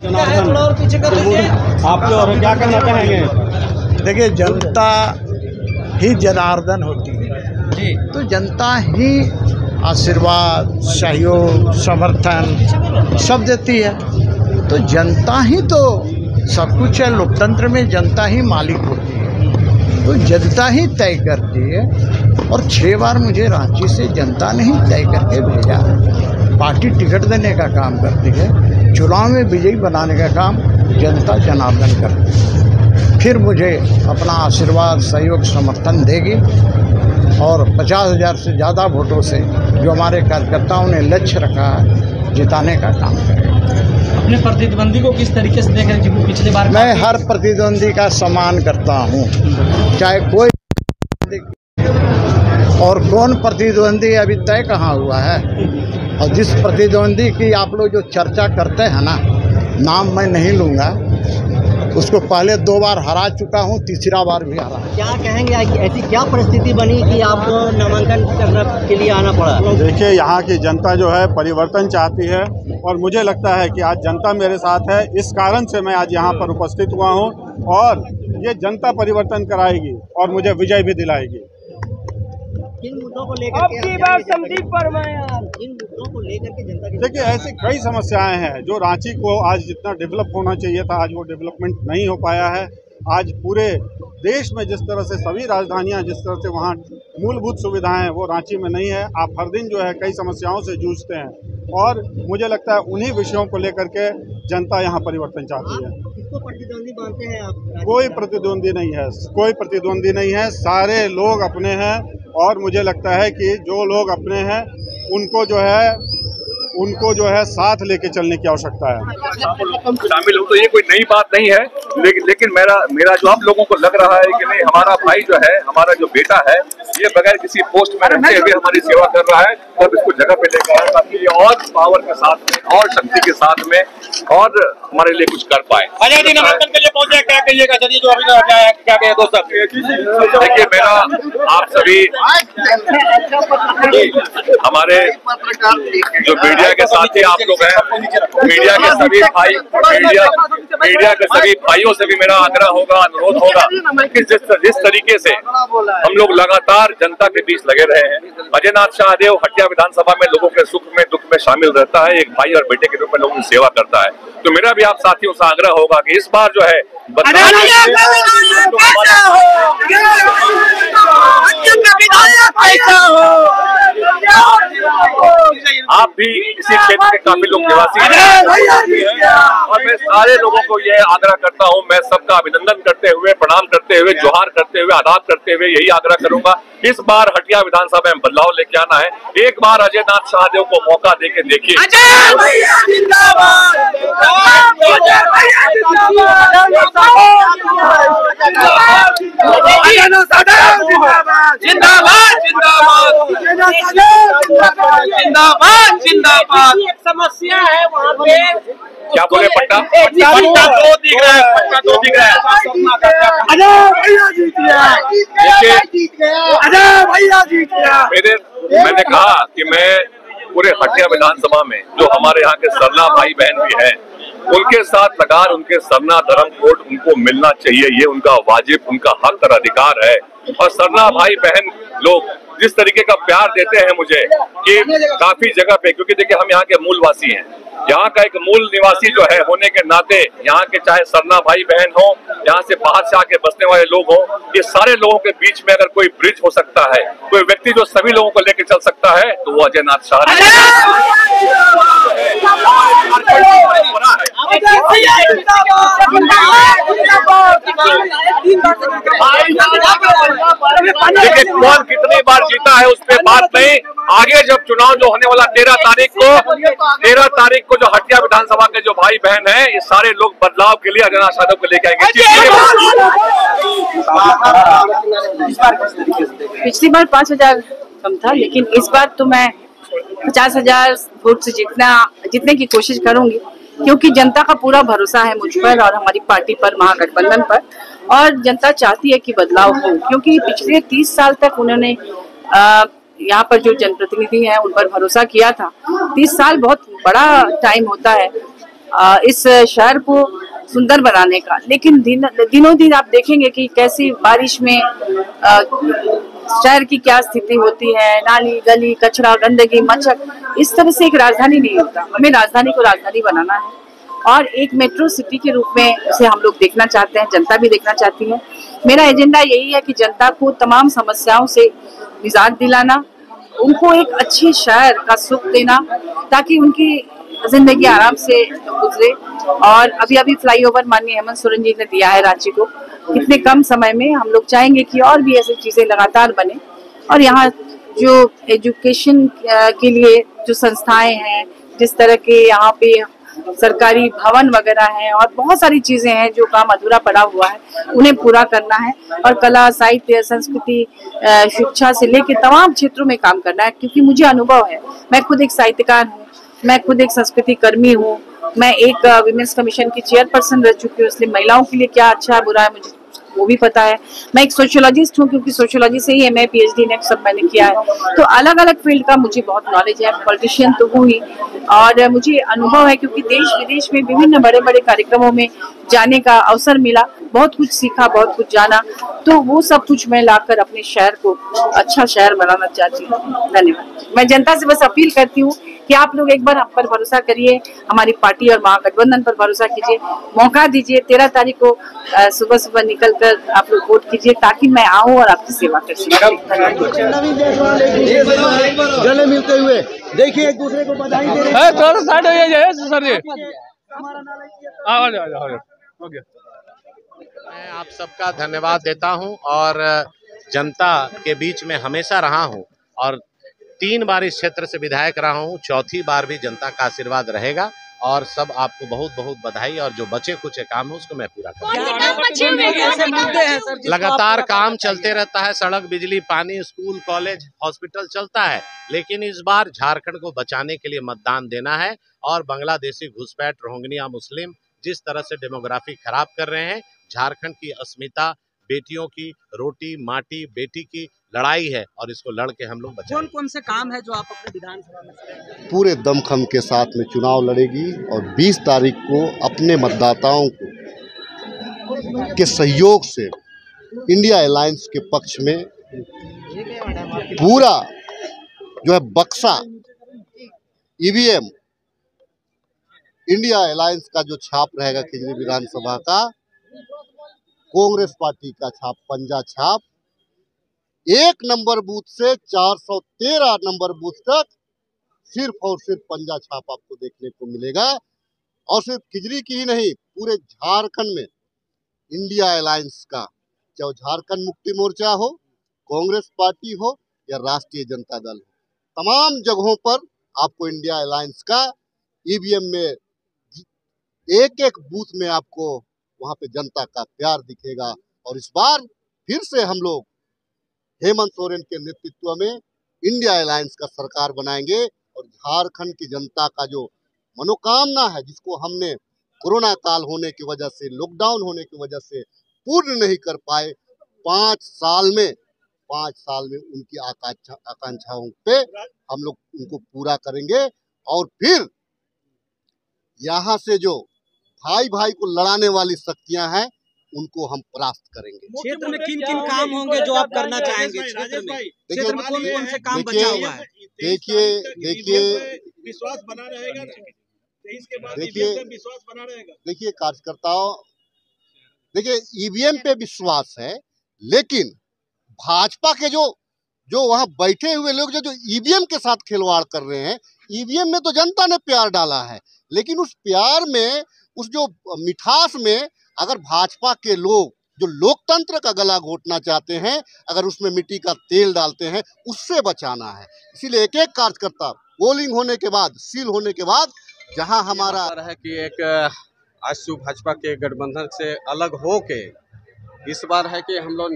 थोड़ा और पीछे कर दीजिए। आप और क्या कहना चाहेंगे? देखिए, जनता ही जनार्दन होती है जी। तो जनता ही आशीर्वाद, सहयोग, समर्थन सब देती है। तो जनता ही तो सब कुछ है। लोकतंत्र में जनता ही मालिक होती है, तो जनता ही तय करती है। और 6 बार मुझे रांची से जनता ने ही तय करके भेजा है। पार्टी टिकट देने का काम करती है, चुनाव में विजयी बनाने का काम जनता जनार्दन करती है। फिर मुझे अपना आशीर्वाद, सहयोग, समर्थन देगी और 50,000 से ज़्यादा वोटों से जो हमारे कार्यकर्ताओं ने लक्ष्य रखा है, जिताने का काम करेगा। अपने प्रतिद्वंदी को किस तरीके से देख रहे हैं? पिछले बार मैं हर प्रतिद्वंदी का सम्मान करता हूँ, चाहे कोई और कौन प्रतिद्वंदी अभी तय कहाँ हुआ है। और जिस प्रतिद्वंदी की आप लोग जो चर्चा करते हैं ना, नाम मैं नहीं लूँगा, उसको पहले 2 बार हरा चुका हूँ, तीसरा बार भी हरा। क्या कहेंगे, ऐसी क्या परिस्थिति बनी कि आपको नामांकन करने के लिए आना पड़ा? देखिए, यहाँ की जनता जो है परिवर्तन चाहती है और मुझे लगता है कि आज जनता मेरे साथ है। इस कारण से मैं आज यहाँ पर उपस्थित हुआ हूँ और ये जनता परिवर्तन कराएगी और मुझे विजय भी दिलाएगी। किन मुद्दों को लेकर के जनता? देखिए, ऐसी कई समस्याएं हैं जो रांची को आज जितना डेवलप होना चाहिए था, आज वो डेवलपमेंट नहीं हो पाया है। आज पूरे देश में जिस तरह से सभी राजधानियां, जिस तरह से वहाँ मूलभूत सुविधाएं हैं, वो रांची में नहीं है। आप हर दिन जो है कई समस्याओं से जूझते हैं और मुझे लगता है उन्हीं विषयों को लेकर के जनता यहाँ परिवर्तन चाहती है। किसको प्रतिद्वंदी मानते हैं आप? कोई प्रतिद्वंदी नहीं है, कोई प्रतिद्वंदी नहीं है, सारे लोग अपने हैं। और मुझे लगता है कि जो लोग अपने हैं उनको जो है साथ लेके चलने की आवश्यकता है। शामिल हो तो ये कोई नई बात नहीं है, लेकिन मेरा जो आप लोगों को लग रहा है कि नहीं, हमारा भाई जो है, हमारा जो बेटा है, ये बगैर किसी पोस्ट में रहते हुए हमारी सेवा कर रहा है। तब इसको जगह पे लेकर आए ताकि ये और पावर के साथ में और शक्ति के साथ में और हमारे लिए कुछ कर पाए। अजय जी नामांकन के लिए पहुंचे, क्या कहिएगा? चलिए, जो अभी क्या कहे दोस्त? देखिए, मेरा आप सभी हमारे जो मीडिया के साथी आप लोग हैं, मीडिया के सभी भाई, मीडिया के सभी भाइयों से भी मेरा आग्रह होगा, अनुरोध होगा कि जिस तरीके से हम लोग लगातार जनता के बीच लगे रहे हैं। अजय नाथ शाहदेव हटिया विधानसभा में लोगों के सुख में दुख में शामिल रहता है, एक भाई और बेटे के रूप में लोगों की सेवा करता है। तो मेरा भी आप साथियों से आग्रह होगा कि इस बार जो है आप भी इसी क्षेत्र के काफी लोग निवासी हैं और मैं सारे लोगों को यह आग्रह करता हूं, मैं सबका अभिनंदन करते हुए, प्रणाम करते हुए, जोहार करते हुए, आदाब करते हुए यही आग्रह करूंगा, इस बार हटिया विधानसभा में बदलाव लेके आना है। एक बार अजय नाथ शाहदेव को मौका देके देखिए। समस्या है वहाँ पे, क्या बोले? पट्टा दो दिख रहा है, पट्टा दो दिख रहा है। मैंने कहा कि मैं पूरे हटिया विधानसभा में जो हमारे यहाँ के सरना भाई बहन भी हैं, उनके साथ लगार, उनके सरना धर्म कोड उनको मिलना चाहिए। ये उनका वाजिब, उनका हक और अधिकार है। और सरना भाई बहन लोग जिस तरीके का प्यार देते हैं मुझे कि काफी जगह पे, क्योंकि देखिए हम यहाँ के मूलवासी हैं, यहाँ का एक मूल निवासी जो है होने के नाते, यहाँ के चाहे सरना भाई बहन हो, यहाँ से बाहर से आके बसने वाले लोग हो, ये सारे लोगों के बीच में अगर कोई ब्रिज हो सकता है, कोई व्यक्ति जो सभी लोगों को लेकर चल सकता है, तो वो अजय नाथ शाह देखिए, कौन कितनी बार जीता है उस पर बात नहीं। आगे जब चुनाव जो होने वाला 13 तारीख को जो हटिया विधानसभा के जो भाई बहन हैं, ये सारे लोग बदलाव के लिए अजय नाथ शाहदेव को लेके आएंगे। पिछली बार 5,000 कम था, लेकिन इस बार तो मैं 50,000 वोट से जीतने की कोशिश करूंगी, क्योंकि जनता का पूरा भरोसा है मुझ पर और हमारी पार्टी पर, महागठबंधन पर। और जनता चाहती है कि बदलाव हो, क्योंकि पिछले 30 साल तक उन्होंने यहाँ पर जो जनप्रतिनिधि हैं उन पर भरोसा किया था। 30 साल बहुत बड़ा टाइम होता है इस शहर को सुंदर बनाने का। लेकिन दिनों दिन आप देखेंगे कि कैसी बारिश में शहर की क्या स्थिति होती है, नाली गली कचरा गंदगी मच्छर, इस तरह से एक राजधानी नहीं होता। हमें राजधानी को राजधानी बनाना है और एक मेट्रो सिटी के रूप में उसे हम लोग देखना चाहते हैं, जनता भी देखना चाहती है। मेरा एजेंडा यही है कि जनता को तमाम समस्याओं से निजात दिलाना, उनको एक अच्छे शहर का सुख देना ताकि उनकी जिंदगी आराम से गुजरे। और अभी फ्लाईओवर माननीय हेमंत सोरेन जी ने दिया है रांची को, कितने कम समय में हम लोग चाहेंगे कि और भी ऐसी चीजें लगातार बने। और यहाँ जो एजुकेशन के लिए जो संस्थाएं हैं, जिस तरह के यहाँ पे सरकारी भवन वगैरह हैं और बहुत सारी चीजें हैं जो काम अधूरा पड़ा हुआ है, उन्हें पूरा करना है। और कला साहित्य संस्कृति शिक्षा से लेकर तमाम क्षेत्रों में काम करना है, क्योंकि मुझे अनुभव है। मैं खुद एक साहित्यकार हूँ, मैं खुद एक संस्कृति कर्मी हूँ, मैं एक विमेंस कमीशन की चेयरपर्सन रह चुकी हूँ, इसलिए महिलाओं के लिए क्या अच्छा है बुरा है मुझे वो भी पता है। मैं एक सोशियोलॉजिस्ट हूँ, क्योंकि सोशियोलॉजी से ही एमए पीएचडी नेट सब मैंने किया है। तो अलग अलग फील्ड का मुझे बहुत नॉलेज है। पॉलिटिशियन तो हूँ ही, और मुझे अनुभव है, क्योंकि देश विदेश में विभिन्न बड़े बड़े कार्यक्रमों में जाने का अवसर मिला, बहुत कुछ सीखा, बहुत कुछ जाना। तो वो सब कुछ मैं लाकर अपने शहर को अच्छा शहर बनाना चाहती हूँ। धन्यवाद। मैं जनता से बस अपील करती हूँ कि आप लोग एक बार हम पर भरोसा करिए, हमारी पार्टी और महागठबंधन पर भरोसा कीजिए, मौका दीजिए। 13 तारीख को सुबह सुबह निकल कर आप लोग वोट कीजिए, ताकि मैं आऊँ और आपकी सेवा कर सकूं। गले मिलते हुए देखिए, एक दूसरे को बधाई दे रहे हैं। थोड़ा साइड हो जाइए सर जी। मैं आप सबका धन्यवाद देता हूं और जनता के बीच में हमेशा रहा हूं और 3 बार इस क्षेत्र से विधायक रहा हूं, चौथी बार भी जनता का आशीर्वाद रहेगा। और सब आपको बहुत बहुत बधाई, और जो बचे कुछ काम है उसको मैं पूरा करूंगा। लगातार काम चलते रहता है, सड़क बिजली पानी स्कूल कॉलेज हॉस्पिटल चलता है, लेकिन इस बार झारखंड को बचाने के लिए मतदान देना है। और बांग्लादेशी घुसपैठ रोहिंग्या मुस्लिम जिस तरह से डेमोग्राफी खराब कर रहे हैं, झारखंड की अस्मिता बेटियों की रोटी माटी बेटी की लड़ाई है और इसको लड़ के हम लोग बचाएंगे। कौन कौन से काम है जो आप अपने विधानसभा में पूरे दमखम के साथ में चुनाव लड़ेगी और 20 तारीख को अपने मतदाताओं को के सहयोग से इंडिया अलायंस के पक्ष में पूरा जो है बक्सा ईवीएम इंडिया अलायंस का जो छाप रहेगा खिजरी विधानसभा का, कांग्रेस पार्टी का छाप पंजा छाप, 1 नंबर बूथ से 413 नंबर बूथ तक सिर्फ और सिर्फ पंजा छाप आपको देखने को मिलेगा। और सिर्फ खिजरी की ही नहीं, पूरे झारखंड में इंडिया अलायंस का, चाहे झारखंड मुक्ति मोर्चा हो, कांग्रेस पार्टी हो या राष्ट्रीय जनता दल हो, तमाम जगहों पर आपको इंडिया अलायंस का ईवीएम में एक एक बूथ में आपको वहां पे जनता का प्यार दिखेगा। और इस बार फिर से हम लोग हेमंत सोरेन के नेतृत्व में इंडिया अलायंस का सरकार बनाएंगे और झारखंड की जनता का जो मनोकामना है, जिसको हमने कोरोना काल होने की वजह से, लॉकडाउन होने की वजह से पूर्ण नहीं कर पाए, 5 साल में उनकी आकांक्षाओं पे हम लोग उनको पूरा करेंगे। और फिर यहाँ से जो भाई भाई को लड़ाने वाली शक्तियां हैं उनको हम परास्त करेंगे। क्षेत्र में किन किन काम होंगे जो आप करना चाहेंगे? क्षेत्र में कौन कौन से काम बचा हुआ है? देखिए विश्वास बना रहेगा। देखिए कार्यकर्ताओं, देखिए ईवीएम पे विश्वास है, लेकिन भाजपा के जो वहां बैठे हुए लोग जो ईवीएम के साथ खिलवाड़ कर रहे हैं, ईवीएम में तो जनता ने प्यार डाला है, लेकिन उस प्यार में, उस जो मिठास में अगर भाजपा के लोग जो लोकतंत्र का गला घोटना चाहते हैं, अगर उसमें मिट्टी का तेल डालते हैं, उससे बचाना है। इसीलिए एक एक कार्यकर्ता पोलिंग होने के बाद, सील होने के बाद, जहां हमारा है कि एक आशु भाजपा के गठबंधन से अलग हो के इस बार है कि हम लोग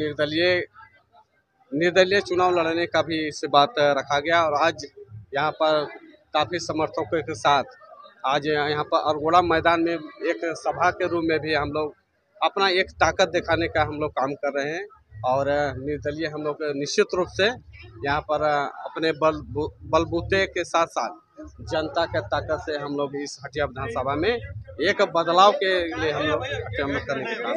निर्दलीय चुनाव लड़ने का भी इस बात रखा गया। और आज यहाँ पर काफ़ी समर्थकों के साथ आज यहाँ पर अरगोड़ा मैदान में एक सभा के रूप में भी हम लोग अपना एक ताकत दिखाने का हम लोग काम कर रहे हैं। और निर्दलीय हम लोग निश्चित रूप से यहाँ पर अपने बलबूते के साथ साथ जनता के ताकत से हम लोग इस हटिया विधानसभा में एक बदलाव के लिए हम लोग करने के काम।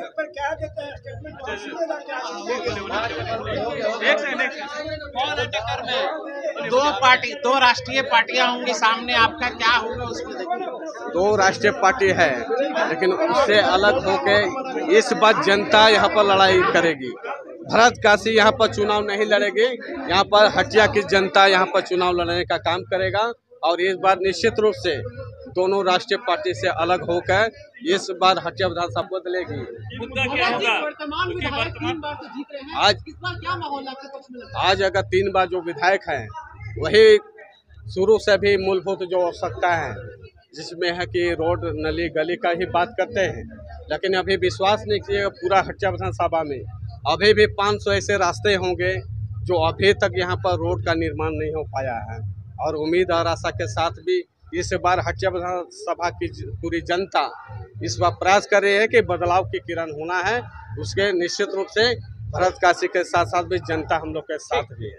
दो राष्ट्रीय पार्टियां होंगी सामने, आपका क्या होगा उसमें देखिए। दो राष्ट्रीय पार्टी है, लेकिन उससे अलग होकर इस बार जनता यहाँ पर लड़ाई करेगी। भरत काशी यहाँ पर चुनाव नहीं लड़ेगी, यहाँ पर हटिया की जनता यहाँ पर चुनाव लड़ने का काम करेगा। और इस बार निश्चित रूप से दोनों राष्ट्रीय पार्टी से अलग होकर इस बार हटिया विधानसभा बदलेगी। आज अगर 3 बार जो विधायक हैं वही शुरू से भी मूलभूत जो आवश्यकता है, जिसमें है कि रोड नली गली का ही बात करते हैं, लेकिन अभी विश्वास नहीं किए पूरा हटिया विधानसभा में अभी भी 500 ऐसे रास्ते होंगे जो अभी तक यहाँ पर रोड का निर्माण नहीं हो पाया है। और उम्मीद और आशा के साथ भी इस बार हटिया विधानसभा की पूरी जनता इस बार प्रयास कर रही है कि बदलाव की किरण होना है। उसके निश्चित रूप से भरत काशी के साथ साथ भी जनता हम लोग के साथ भी है।